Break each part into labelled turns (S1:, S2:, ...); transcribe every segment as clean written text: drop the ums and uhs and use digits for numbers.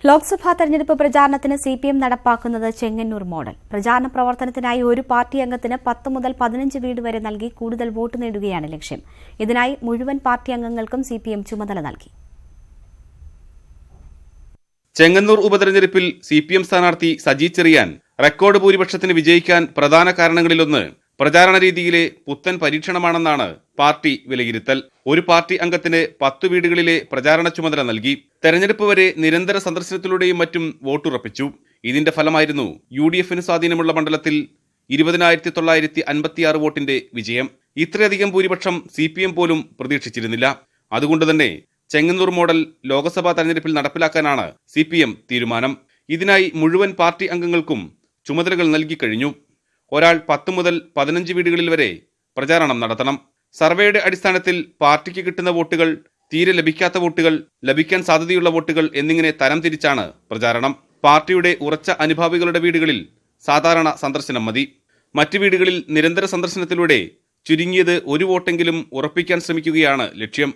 S1: ലോക്സഭാ തെരഞ്ഞെടുപ്പ് പ്രചാരണത്തിന് സിപിഎം നടപ്പാക്കുന്നത് ചെങ്ങന്നൂർ മോഡൽ. പ്രചാരണ പ്രവർത്തനത്തിനായി ഒരു പാർട്ടി അംഗത്തിന് 10 മുതൽ 15 വീട് വരെ നൽകി കൂടുതൽ വോട്ട് നേടുകയാണ് ലക്ഷ്യം. ഇതിനായി മുഴുവൻ പാർട്ടി അംഗങ്ങൾക്കും സിപിഎം ചുമതല നൽകി.
S2: ചെങ്ങന്നൂർ ഉപതെരഞ്ഞെടുപ്പിൽ സിപിഎം സ്ഥാനാർത്ഥി സജി ചെറിയാൻ റെക്കോർഡ് ഭൂരിപക്ഷത്തിന് വിജയിക്കാൻ പ്രധാന കാരണങ്ങളിലൊന്ന് പ്രചാരണ രീതിയിലെ പുത്തൻ പരീക്ഷണമാണെന്നാണ് പാർട്ടി വിലയിരുത്തൽ. ഒരു പാർട്ടി അംഗത്തിന് 10 വീടുകളിലെ പ്രചാരണ ചുമതല നൽകി. തെരഞ്ഞെടുപ്പ് വരെ നിരന്തര സന്ദർശനത്തിലൂടെയും മറ്റും വോട്ടുറപ്പിച്ചു. ഇതിന്റെ ഫലമായിരുന്നു UDFന് സ്വാധീനമുള്ള മണ്ഡലത്തിൽ 20,956 വോട്ടിന്റെ വിജയം. ഇത്രയധികം ഭൂരിപക്ഷം സിപിഎം പോലും പ്രതീക്ഷിച്ചിരുന്നില്ല. അതുകൊണ്ടുതന്നെ ചെങ്ങന്നൂർ മോഡൽ ലോക്സഭാ തെരഞ്ഞെടുപ്പിൽ നടപ്പിലാക്കാനാണ് സിപിഎം തീരുമാനം. ഇതിനായി മുഴുവൻ പാർട്ടി അംഗങ്ങൾക്കും ചുമതലകൾ നൽകിക്കഴിഞ്ഞു. ഒരാൾ 10 മുതൽ 15 വീടുകളിൽ വരെ പ്രചാരണം നടത്തണം. സർവേയുടെ അടിസ്ഥാനത്തിൽ പാർട്ടിക്ക് കിട്ടുന്ന വോട്ടുകൾ, തീരെ ലഭിക്കാത്ത വോട്ടുകൾ, ലഭിക്കാൻ സാധ്യതയുള്ള വോട്ടുകൾ എന്നിങ്ങനെ തരം തിരിച്ചാണ് പ്രചാരണം. പാർട്ടിയുടെ ഉറച്ച അനുഭാവികളുടെ വീടുകളിൽ സാധാരണ സന്ദർശനം മതി. മറ്റു വീടുകളിൽ നിരന്തര സന്ദർശനത്തിലൂടെ ചുരുങ്ങിയത് ഒരു വോട്ടെങ്കിലും ഉറപ്പിക്കാൻ ശ്രമിക്കുകയാണ് ലക്ഷ്യം.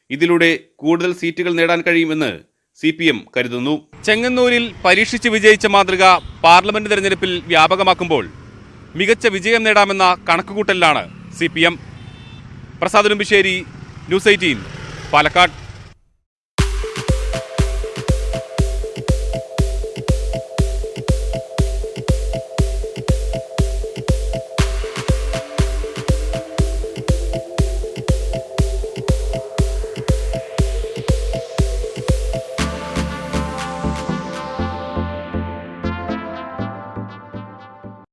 S2: ഇതിലൂടെ കൂടുതൽ സീറ്റുകൾ നേടാൻ കഴിയുമെന്ന് സിപിഎം കരുതുന്നു. ചെങ്ങന്നൂരിൽ പരീക്ഷിച്ച് വിജയിച്ച മാതൃക പാർലമെന്റ് തെരഞ്ഞെടുപ്പിൽ വ്യാപകമാക്കുമ്പോൾ മികച്ച വിജയം നേടാമെന്ന കണക്കുകൂട്ടലിലാണ് സിപിഎം. പ്രസാദ് ഉടുമ്പിശ്ശേരി, ന്യൂസ് 18, പാലക്കാട്.